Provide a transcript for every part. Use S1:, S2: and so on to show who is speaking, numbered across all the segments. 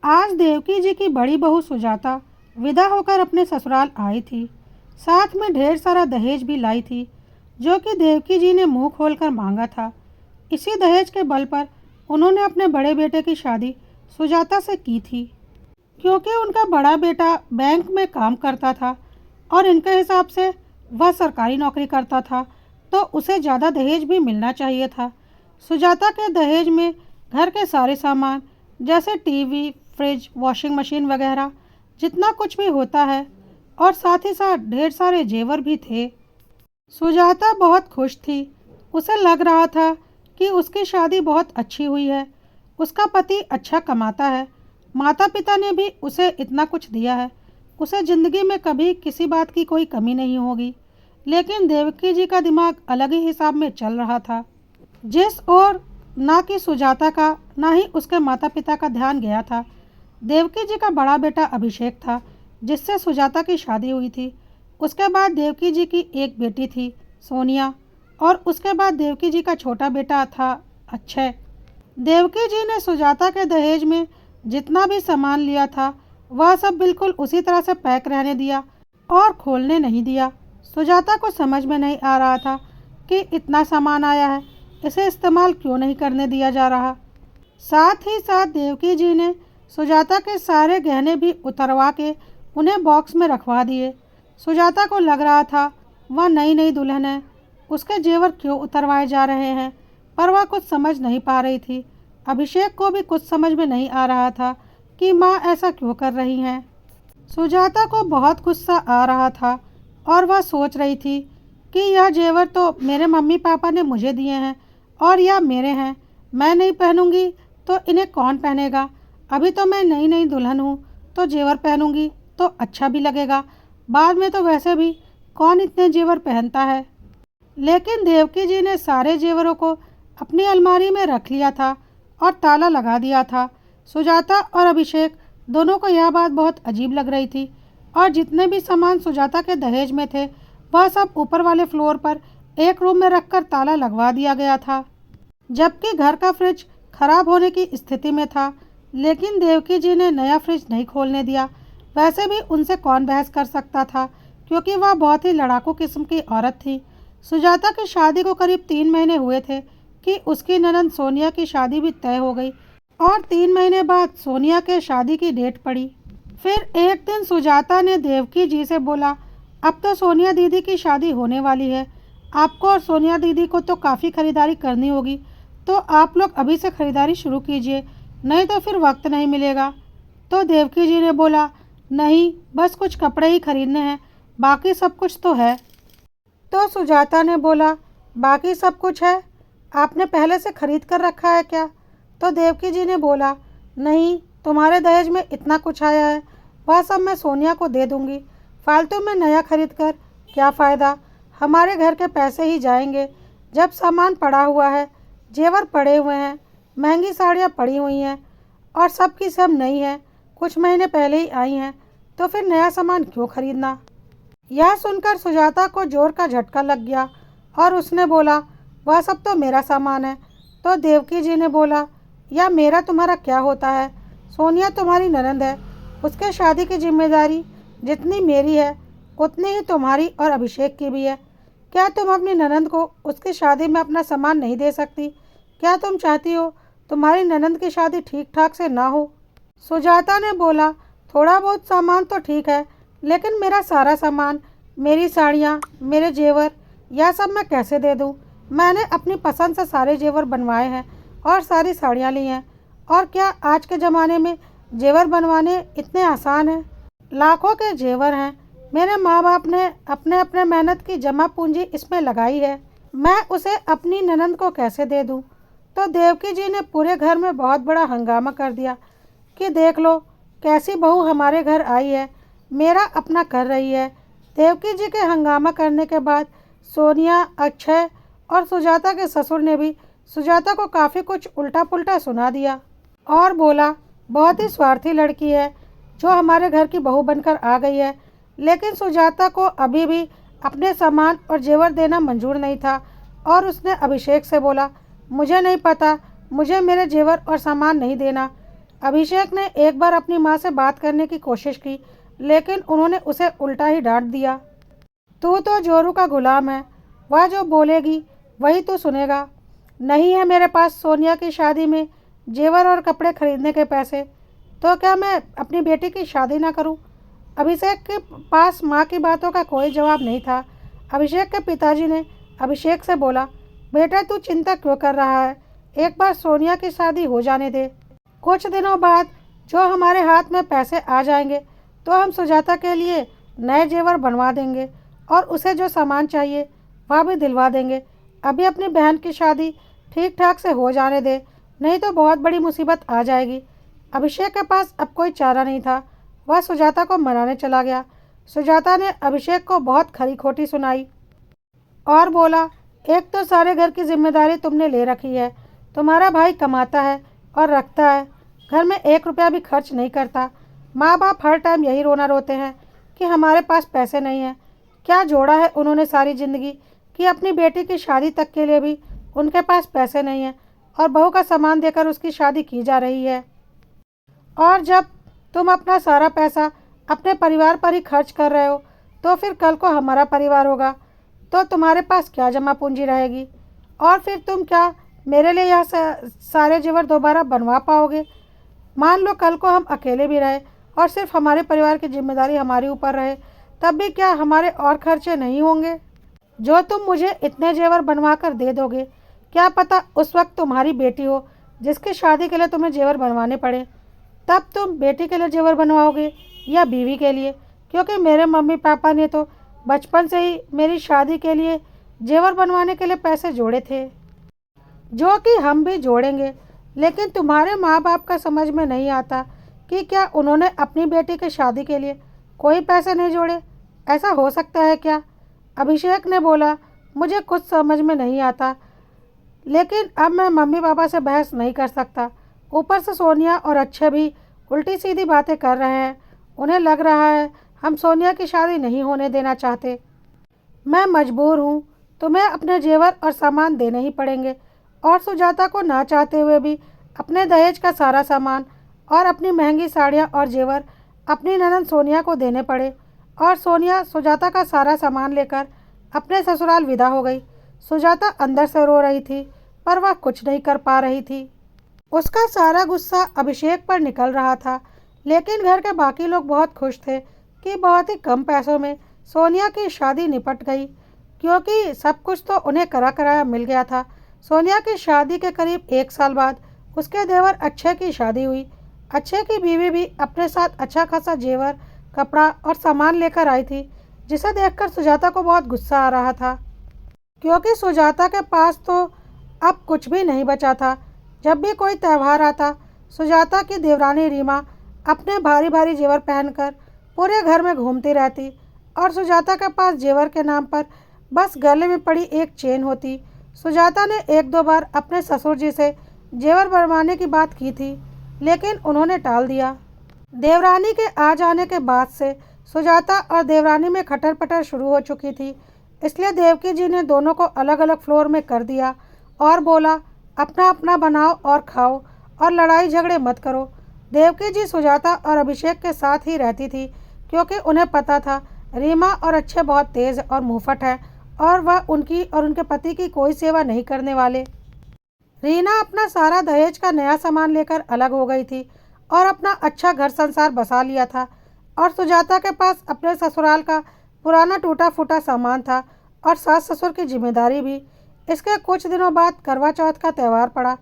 S1: आज देवकी जी की बड़ी बहू सुजाता विदा होकर अपने ससुराल आई थी। साथ में ढेर सारा दहेज भी लाई थी, जो कि देवकी जी ने मुंह खोलकर मांगा था। इसी दहेज के बल पर उन्होंने अपने बड़े बेटे की शादी सुजाता से की थी। क्योंकि उनका बड़ा बेटा बैंक में काम करता था और इनके हिसाब से वह सरकारी नौकरी करता था, तो उसे ज़्यादा दहेज भी मिलना चाहिए था। सुजाता के दहेज में घर के सारे सामान जैसे टीवी, फ्रिज, वॉशिंग मशीन वगैरह जितना कुछ भी होता है, और साथ ही साथ ढेर सारे जेवर भी थे। सुजाता बहुत खुश थी। उसे लग रहा था कि उसकी शादी बहुत अच्छी हुई है। उसका पति अच्छा कमाता है। माता पिता ने भी उसे इतना कुछ दिया है। उसे ज़िंदगी में कभी किसी बात की कोई कमी नहीं होगी। लेकिन देवकी जी का दिमाग अलग ही हिसाब में चल रहा था। जिस ओर ना कि सुजाता का ना ही उसके माता पिता का ध्यान गया था, देवकी जी का बड़ा बेटा अभिषेक था, जिससे सुजाता की शादी हुई थी। उसके बाद देवकी जी की एक बेटी थी, सोनिया, और उसके बाद देवकी जी का छोटा बेटा था, अक्षय। देवकी जी ने सुजाता के दहेज में जितना भी सामान लिया था, वह सब बिल्कुल उसी तरह से पैक रहने दिया और खोलने नहीं दिया। सुजाता को समझ में नहीं आ रहा था कि इतना सामान आया है, इसे इस्तेमाल क्यों नहीं करने दिया जा रहा। साथ ही साथ देवकी जी ने सुजाता के सारे गहने भी उतरवा के उन्हें बॉक्स में रखवा दिए। सुजाता को लग रहा था वह नई नई दुल्हन है, उसके जेवर क्यों उतरवाए जा रहे हैं, पर वह कुछ समझ नहीं पा रही थी। अभिषेक को भी कुछ समझ में नहीं आ रहा था कि माँ ऐसा क्यों कर रही हैं। सुजाता को बहुत गुस्सा आ रहा था और वह सोच रही थी कि यह जेवर तो मेरे मम्मी पापा ने मुझे दिए हैं और यह मेरे हैं। मैं नहीं पहनूंगी तो इन्हें कौन पहनेगा। अभी तो मैं नई नई दुल्हन हूँ, तो जेवर पहनूंगी तो अच्छा भी लगेगा। बाद में तो वैसे भी कौन इतने जेवर पहनता है। लेकिन देवकी जी ने सारे जेवरों को अपनी अलमारी में रख लिया था और ताला लगा दिया था। सुजाता और अभिषेक दोनों को यह बात बहुत अजीब लग रही थी, और जितने भी सामान सुजाता के दहेज में थे, वह सब ऊपर वाले फ्लोर पर एक रूम में रखकर ताला लगवा दिया गया था। जबकि घर का फ्रिज खराब होने की स्थिति में था, लेकिन देवकी जी ने नया फ्रिज नहीं खोलने दिया। वैसे भी उनसे कौन बहस कर सकता था, क्योंकि वह बहुत ही लड़ाकू किस्म की औरत थी। सुजाता की शादी को करीब 3 महीने हुए थे कि उसकी ननंद सोनिया की शादी भी तय हो गई, और 3 महीने बाद सोनिया के शादी की डेट पड़ी। फिर एक दिन सुजाता ने देवकी जी से बोला, अब तो सोनिया दीदी की शादी होने वाली है, आपको और सोनिया दीदी को तो काफ़ी खरीदारी करनी होगी, तो आप लोग अभी से खरीदारी शुरू कीजिए, नहीं तो फिर वक्त नहीं मिलेगा। तो देवकी जी ने बोला, नहीं, बस कुछ कपड़े ही खरीदने हैं, बाकी सब कुछ तो है। तो सुजाता ने बोला, बाकी सब कुछ है, आपने पहले से खरीद कर रखा है क्या। तो देवकी जी ने बोला, नहीं, तुम्हारे दहेज में इतना कुछ आया है, वह सब मैं सोनिया को दे दूंगी। फालतू में नया खरीद कर क्या फ़ायदा, हमारे घर के पैसे ही जाएंगे। जब सामान पड़ा हुआ है, जेवर पड़े हुए हैं, महंगी साड़ियाँ पड़ी हुई हैं, और सब की सब नई हैं, कुछ महीने पहले ही आई हैं, तो फिर नया सामान क्यों खरीदना। यह सुनकर सुजाता को जोर का झटका लग गया और उसने बोला, वह सब तो मेरा सामान है। तो देवकी जी ने बोला, यह मेरा तुम्हारा क्या होता है, सोनिया तुम्हारी ननंद है, उसके शादी की जिम्मेदारी जितनी मेरी है उतनी ही तुम्हारी और अभिषेक की भी है। क्या तुम अपनी ननंद को उसकी शादी में अपना सामान नहीं दे सकती। क्या तुम चाहती हो तुम्हारी ननंद की शादी ठीक ठाक से ना हो। सुजाता ने बोला, थोड़ा बहुत सामान तो ठीक है, लेकिन मेरा सारा सामान, मेरी साड़ियाँ, मेरे जेवर, यह सब मैं कैसे दे दूँ। मैंने अपनी पसंद से सारे जेवर बनवाए हैं और सारी साड़ियाँ ली हैं। और क्या आज के ज़माने में जेवर बनवाने इतने आसान हैं। लाखों के जेवर हैं, मेरे माँ बाप ने अपने अपने मेहनत की जमा पूंजी इसमें लगाई है, मैं उसे अपनी ननंद को कैसे दे दूँ। तो देवकी जी ने पूरे घर में बहुत बड़ा हंगामा कर दिया कि देख लो कैसी बहू हमारे घर आई है, मेरा अपना कर रही है। देवकी जी के हंगामा करने के बाद सोनिया, अक्षय और सुजाता के ससुर ने भी सुजाता को काफ़ी कुछ उल्टा पुल्टा सुना दिया और बोला, बहुत ही स्वार्थी लड़की है जो हमारे घर की बहू बनकर आ गई है। लेकिन सुजाता को अभी भी अपने सामान और जेवर देना मंजूर नहीं था, और उसने अभिषेक से बोला, मुझे नहीं पता, मुझे मेरे जेवर और सामान नहीं देना, अभिषेक ने एक बार अपनी माँ से बात करने की कोशिश की, लेकिन उन्होंने उसे उल्टा ही डांट दिया। तू तो जोरू का गुलाम है, वह जो बोलेगी वही तू सुनेगा। नहीं है मेरे पास सोनिया की शादी में जेवर और कपड़े खरीदने के पैसे, तो क्या मैं अपनी बेटी की शादी ना करूं? अभिषेक के पास माँ की बातों का कोई जवाब नहीं था। अभिषेक के पिताजी ने अभिषेक से बोला, बेटा तू चिंता क्यों कर रहा है, एक बार सोनिया की शादी हो जाने दे। कुछ दिनों बाद जो हमारे हाथ में पैसे आ जाएंगे तो हम सुजाता के लिए नए जेवर बनवा देंगे और उसे जो सामान चाहिए वह भी दिलवा देंगे। अभी अपनी बहन की शादी ठीक ठाक से हो जाने दे, नहीं तो बहुत बड़ी मुसीबत आ जाएगी। अभिषेक के पास अब कोई चारा नहीं था। वह सुजाता को मनाने चला गया। सुजाता ने अभिषेक को बहुत खरी खोटी सुनाई और बोला, एक तो सारे घर की जिम्मेदारी तुमने ले रखी है, तुम्हारा भाई कमाता है और रखता है, घर में 1 रुपया भी खर्च नहीं करता। माँ बाप हर टाइम यही रोना रोते हैं कि हमारे पास पैसे नहीं हैं। क्या जोड़ा है उन्होंने सारी ज़िंदगी कि अपनी बेटी की शादी तक के लिए भी उनके पास पैसे नहीं हैं और बहू का सामान देकर उसकी शादी की जा रही है। और जब तुम अपना सारा पैसा अपने परिवार पर ही खर्च कर रहे हो तो फिर कल को हमारा परिवार होगा तो तुम्हारे पास क्या जमा पूंजी रहेगी, और फिर तुम क्या मेरे लिए यह सारे जेवर दोबारा बनवा पाओगे? मान लो कल को हम अकेले भी रहे और सिर्फ हमारे परिवार की जिम्मेदारी हमारे ऊपर रहे, तब भी क्या हमारे और खर्चे नहीं होंगे? जो तुम मुझे इतने जेवर बनवा कर दे दोगे, क्या पता उस वक्त तुम्हारी बेटी हो जिसकी शादी के लिए तुम्हें जेवर बनवाने पड़े। तब तुम बेटी के लिए जेवर बनवाओगे या बीवी के लिए? क्योंकि मेरे मम्मी पापा ने तो बचपन से ही मेरी शादी के लिए जेवर बनवाने के लिए पैसे जोड़े थे, जो कि हम भी जोड़ेंगे। लेकिन तुम्हारे माँ बाप का समझ में नहीं आता कि क्या उन्होंने अपनी बेटी की शादी के लिए कोई पैसे नहीं जोड़े? ऐसा हो सकता है क्या? अभिषेक ने बोला, मुझे कुछ समझ में नहीं आता, लेकिन अब मैं मम्मी पापा से बहस नहीं कर सकता। ऊपर से सोनिया और अक्षय भी उल्टी सीधी बातें कर रहे हैं। उन्हें लग रहा है हम सोनिया की शादी नहीं होने देना चाहते। मैं मजबूर हूँ, तुम्हें अपने जेवर और सामान देने ही पड़ेंगे। और सुजाता को ना चाहते हुए भी अपने दहेज का सारा सामान और अपनी महंगी साड़ियाँ और जेवर अपनी ननद सोनिया को देने पड़े। और सोनिया सुजाता का सारा सामान लेकर अपने ससुराल विदा हो गई। सुजाता अंदर से रो रही थी, पर वह कुछ नहीं कर पा रही थी। उसका सारा गुस्सा अभिषेक पर निकल रहा था, लेकिन घर के बाकी लोग बहुत खुश थे कि बहुत ही कम पैसों में सोनिया की शादी निपट गई, क्योंकि सब कुछ तो उन्हें करा कराया मिल गया था। सोनिया की शादी के करीब 1 साल बाद उसके देवर अक्षय की शादी हुई। अक्षय की बीवी भी अपने साथ अच्छा खासा जेवर, कपड़ा और सामान लेकर आई थी, जिसे देखकर सुजाता को बहुत गुस्सा आ रहा था, क्योंकि सुजाता के पास तो अब कुछ भी नहीं बचा था। जब भी कोई त्यौहार आता, सुजाता की देवरानी रीमा अपने भारी भारी जेवर पहनकर पूरे घर में घूमती रहती और सुजाता के पास जेवर के नाम पर बस गले में पड़ी एक चेन होती। सुजाता ने 1-2 बार अपने ससुर जी से जेवर बनवाने की बात की थी, लेकिन उन्होंने टाल दिया। देवरानी के आ जाने के बाद से सुजाता और देवरानी में खटर पटर शुरू हो चुकी थी, इसलिए देवकी जी ने दोनों को अलग अलग फ्लोर में कर दिया और बोला, अपना अपना बनाओ और खाओ और लड़ाई झगड़े मत करो। देवकी जी सुजाता और अभिषेक के साथ ही रहती थी, क्योंकि उन्हें पता था रीमा और अक्षय बहुत तेज़ और मुंहफट है और वह उनकी और उनके पति की कोई सेवा नहीं करने वाले। रीना अपना सारा दहेज का नया सामान लेकर अलग हो गई थी और अपना अच्छा घर संसार बसा लिया था, और सुजाता के पास अपने ससुराल का पुराना टूटा फूटा सामान था और सास ससुर की जिम्मेदारी भी। इसके कुछ दिनों बाद करवा चौथ का त्यौहार पड़ा।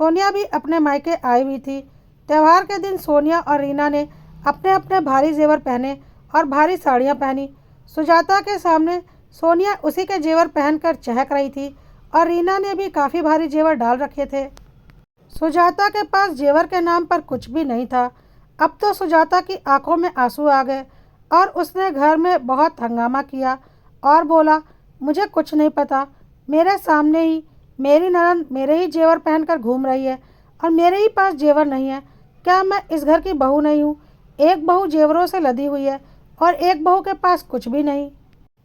S1: सोनिया भी अपने मायके आई हुई थी। त्यौहार के दिन सोनिया और रीना ने अपने अपने भारी जेवर पहने और भारी साड़ियाँ पहनी। सुजाता के सामने सोनिया उसी के जेवर पहनकर चहक रही थी और रीना ने भी काफ़ी भारी जेवर डाल रखे थे। सुजाता के पास जेवर के नाम पर कुछ भी नहीं था। अब तो सुजाता की आंखों में आंसू आ गए और उसने घर में बहुत हंगामा किया और बोला, मुझे कुछ नहीं पता, मेरे सामने ही मेरी ननद मेरे ही जेवर पहनकर घूम रही है और मेरे ही पास जेवर नहीं है। क्या मैं इस घर की बहू नहीं हूँ? एक बहू जेवरों से लदी हुई है और एक बहू के पास कुछ भी नहीं।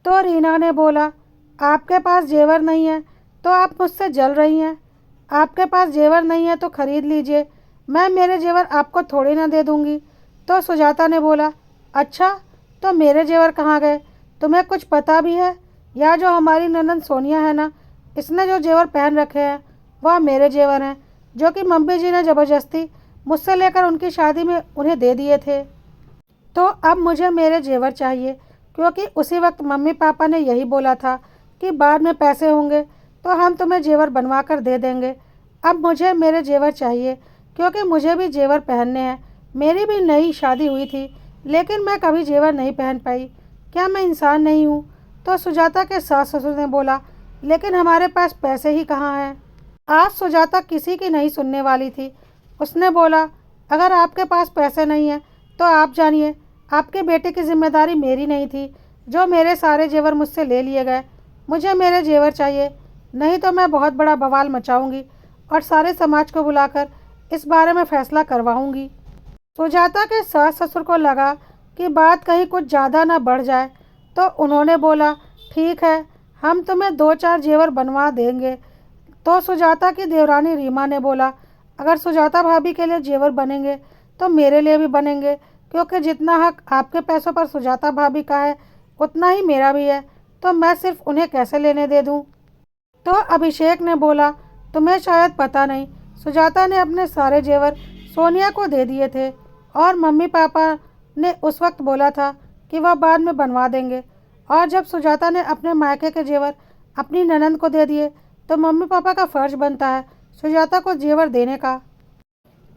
S1: तो रीना ने बोला, आपके पास जेवर नहीं है तो आप मुझसे जल रही हैं। आपके पास जेवर नहीं है तो खरीद लीजिए। मैं मेरे जेवर आपको थोड़ी ना दे दूँगी। तो सुजाता ने बोला, अच्छा, तो मेरे जेवर कहाँ गए? तुम्हें कुछ पता भी है? या जो हमारी ननद सोनिया है ना, इसने जो जेवर पहन रखे हैं वह मेरे जेवर हैं, जो कि मम्मी जी ने ज़बरदस्ती मुझसे लेकर उनकी शादी में उन्हें दे दिए थे। तो अब मुझे मेरे जेवर चाहिए, क्योंकि उसी वक्त मम्मी पापा ने यही बोला था कि बाद में पैसे होंगे तो हम तुम्हें जेवर बनवा कर दे देंगे। अब मुझे मेरे जेवर चाहिए, क्योंकि मुझे भी जेवर पहनने हैं। मेरी भी नई शादी हुई थी, लेकिन मैं कभी जेवर नहीं पहन पाई। क्या मैं इंसान नहीं हूँ? तो सुजाता के सास ससुर ने बोला, लेकिन हमारे पास पैसे ही कहाँ हैं। आज सुजाता किसी की नहीं सुनने वाली थी। उसने बोला, अगर आपके पास पैसे नहीं हैं तो आप जानिए, आपके बेटे की जिम्मेदारी मेरी नहीं थी जो मेरे सारे जेवर मुझसे ले लिए गए। मुझे मेरे जेवर चाहिए, नहीं तो मैं बहुत बड़ा बवाल मचाऊंगी और सारे समाज को बुलाकर इस बारे में फैसला करवाऊंगी। सुजाता के सास ससुर को लगा कि बात कहीं कुछ ज़्यादा ना बढ़ जाए, तो उन्होंने बोला, ठीक है, हम तुम्हें 2-4 जेवर बनवा देंगे। तो सुजाता की देवरानी रीमा ने बोला, अगर सुजाता भाभी के लिए जेवर बनेंगे तो मेरे लिए भी बनेंगे, क्योंकि जितना हक आपके पैसों पर सुजाता भाभी का है उतना ही मेरा भी है, तो मैं सिर्फ उन्हें कैसे लेने दे दूं। तो अभिषेक ने बोला, तुम्हें शायद पता नहीं, सुजाता ने अपने सारे जेवर सोनिया को दे दिए थे और मम्मी पापा ने उस वक्त बोला था कि वह बाद में बनवा देंगे। और जब सुजाता ने अपने मायके के जेवर अपनी ननद को दे दिए तो मम्मी पापा का फ़र्ज बनता है सुजाता को जेवर देने का।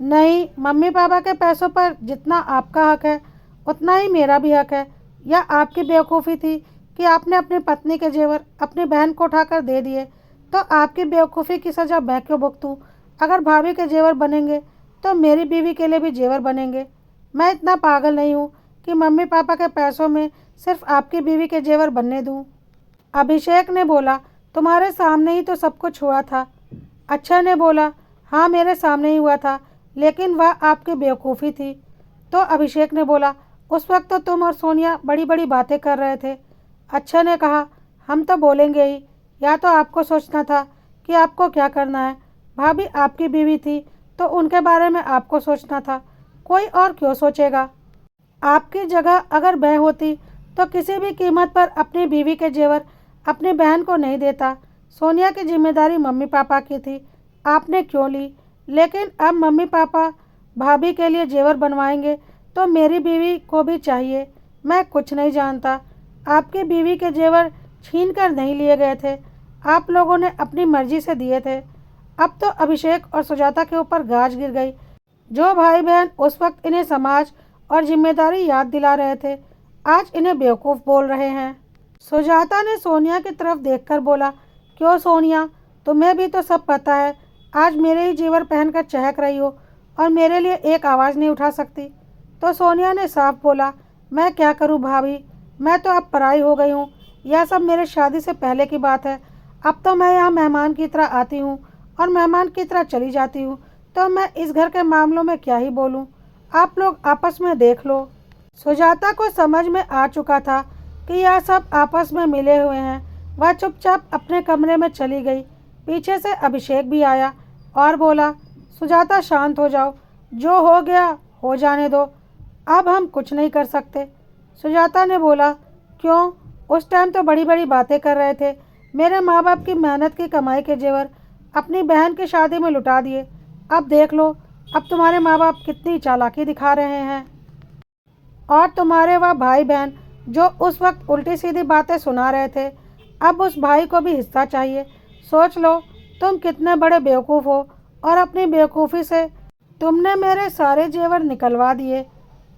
S1: नहीं, मम्मी पापा के पैसों पर जितना आपका हक है उतना ही मेरा भी हक है। या आपकी बेवकूफ़ी थी कि आपने अपनी पत्नी के जेवर अपनी बहन को उठाकर दे दिए, तो आपकी बेवकूफ़ी की सज़ा मैं क्यों भुगतूं? अगर भाभी के जेवर बनेंगे तो मेरी बीवी के लिए भी जेवर बनेंगे। मैं इतना पागल नहीं हूँ कि मम्मी पापा के पैसों में सिर्फ आपकी बीवी के जेवर बनने दूँ। अभिषेक ने बोला, तुम्हारे सामने ही तो सब कुछ हुआ था। अक्षय ने बोला, हाँ, मेरे सामने ही हुआ था, लेकिन वह आपकी बेवकूफ़ी थी। तो अभिषेक ने बोला, उस वक्त तो तुम और सोनिया बड़ी बड़ी बातें कर रहे थे। अक्षय ने कहा, हम तो बोलेंगे ही, या तो आपको सोचना था कि आपको क्या करना है। भाभी आपकी बीवी थी तो उनके बारे में आपको सोचना था, कोई और क्यों सोचेगा। आपकी जगह अगर मैं होती तो किसी भी कीमत पर अपनी बीवी के जेवर अपनी बहन को नहीं देता। सोनिया की जिम्मेदारी मम्मी पापा की थी, आपने क्यों ली? लेकिन अब मम्मी पापा भाभी के लिए जेवर बनवाएंगे तो मेरी बीवी को भी चाहिए। मैं कुछ नहीं जानता, आपकी बीवी के जेवर छीन कर नहीं लिए गए थे, आप लोगों ने अपनी मर्जी से दिए थे। अब तो अभिषेक और सुजाता के ऊपर गाज गिर गई। जो भाई बहन उस वक्त इन्हें समाज और जिम्मेदारी याद दिला रहे थे, आज इन्हें बेवकूफ़ बोल रहे हैं। सुजाता ने सोनिया की तरफ देखकर बोला, क्यों सोनिया, तुम्हें भी तो सब पता है। आज मेरे ही जेवर पहनकर चहक रही हो और मेरे लिए एक आवाज़ नहीं उठा सकती। तो सोनिया ने साफ बोला, मैं क्या करूं भाभी, मैं तो अब पराई हो गई हूँ। यह सब मेरे शादी से पहले की बात है। अब तो मैं यहाँ मेहमान की तरह आती हूँ और मेहमान की तरह चली जाती हूँ, तो मैं इस घर के मामलों में क्या ही बोलूँ। आप लोग आपस में देख लो। सुजाता को समझ में आ चुका था कि यह सब आपस में मिले हुए हैं। वह चुपचाप अपने कमरे में चली गई। पीछे से अभिषेक भी आया और बोला, सुजाता शांत हो जाओ, जो हो गया हो जाने दो, अब हम कुछ नहीं कर सकते। सुजाता ने बोला, क्यों, उस टाइम तो बड़ी बड़ी बातें कर रहे थे। मेरे माँ बाप की मेहनत की कमाई के जेवर अपनी बहन की शादी में लुटा दिए। अब देख लो, अब तुम्हारे माँ बाप कितनी चालाकी दिखा रहे हैं। और तुम्हारे वह भाई बहन जो उस वक्त उल्टी सीधी बातें सुना रहे थे, अब उस भाई को भी हिस्सा चाहिए। सोच लो तुम कितने बड़े बेवकूफ़ हो और अपनी बेवकूफ़ी से तुमने मेरे सारे जेवर निकलवा दिए।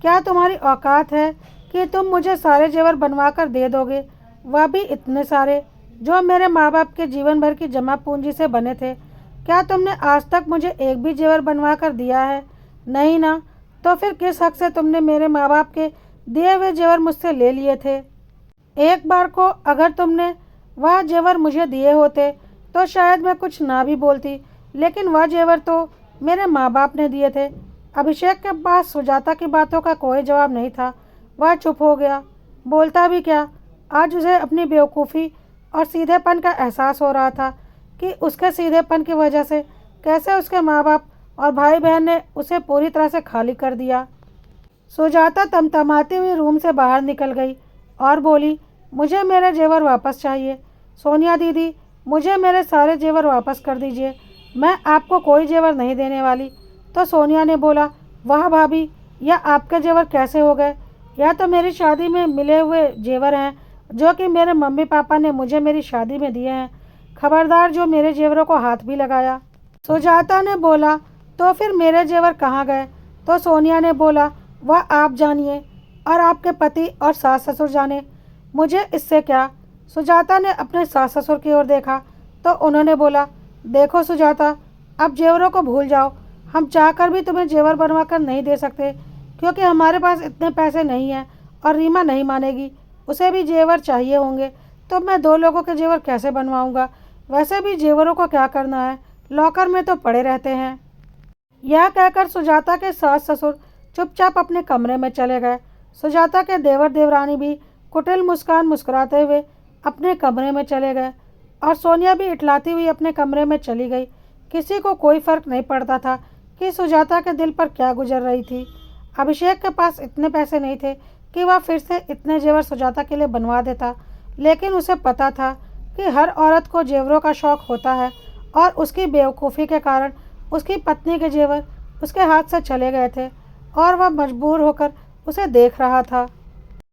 S1: क्या तुम्हारी औकात है कि तुम मुझे सारे जेवर बनवा कर दे दोगे, वह भी इतने सारे जो मेरे माँ बाप के जीवन भर की जमा पूंजी से बने थे। क्या तुमने आज तक मुझे एक भी जेवर बनवा कर दिया है? नहीं ना। तो फिर किस हक से तुमने मेरे माँ बाप के दिए हुए जेवर मुझसे ले लिए थे? एक बार को अगर तुमने वह जेवर मुझे दिए होते तो शायद मैं कुछ ना भी बोलती, लेकिन वह जेवर तो मेरे माँ बाप ने दिए थे। अभिषेक के पास सुजाता की बातों का कोई जवाब नहीं था। वह चुप हो गया, बोलता भी क्या। आज उसे अपनी बेवकूफ़ी और सीधेपन का एहसास हो रहा था कि उसके सीधेपन की वजह से कैसे उसके माँ बाप और भाई बहन ने उसे पूरी तरह से खाली कर दिया। सुजाता तमतमाती हुई रूम से बाहर निकल गई और बोली, मुझे मेरे जेवर वापस चाहिए। सोनिया दीदी, मुझे मेरे सारे जेवर वापस कर दीजिए, मैं आपको कोई जेवर नहीं देने वाली। तो सोनिया ने बोला, वाह भाभी, यह आपके जेवर कैसे हो गए? यह तो मेरी शादी में मिले हुए जेवर हैं, जो कि मेरे मम्मी पापा ने मुझे मेरी शादी में दिए हैं। खबरदार जो मेरे जेवरों को हाथ भी लगाया। सुजाता ने बोला, तो फिर मेरे जेवर कहाँ गए? तो सोनिया ने बोला, वह आप जानिए और आपके पति और सास ससुर जाने, मुझे इससे क्या। सुजाता ने अपने सास ससुर की ओर देखा तो उन्होंने बोला, देखो सुजाता, अब जेवरों को भूल जाओ। हम चाहकर भी तुम्हें जेवर बनवा कर नहीं दे सकते, क्योंकि हमारे पास इतने पैसे नहीं हैं और रीमा नहीं मानेगी, उसे भी जेवर चाहिए होंगे, तो मैं 2 लोगों के जेवर कैसे बनवाऊंगा? वैसे भी जेवरों को क्या करना है, लॉकर में तो पड़े रहते हैं। यह कहकर सुजाता के सास ससुर चुपचाप अपने कमरे में चले गए। सुजाता के देवर देवरानी भी कुटिल मुस्कान मुस्कुराते हुए अपने कमरे में चले गए और सोनिया भी इटलाती हुई अपने कमरे में चली गई। किसी को कोई फर्क नहीं पड़ता था कि सुजाता के दिल पर क्या गुजर रही थी। अभिषेक के पास इतने पैसे नहीं थे कि वह फिर से इतने जेवर सुजाता के लिए बनवा देता, लेकिन उसे पता था कि हर औरत को जेवरों का शौक होता है और उसकी बेवकूफ़ी के कारण उसकी पत्नी के जेवर उसके हाथ से चले गए थे और वह मजबूर होकर उसे देख रहा था।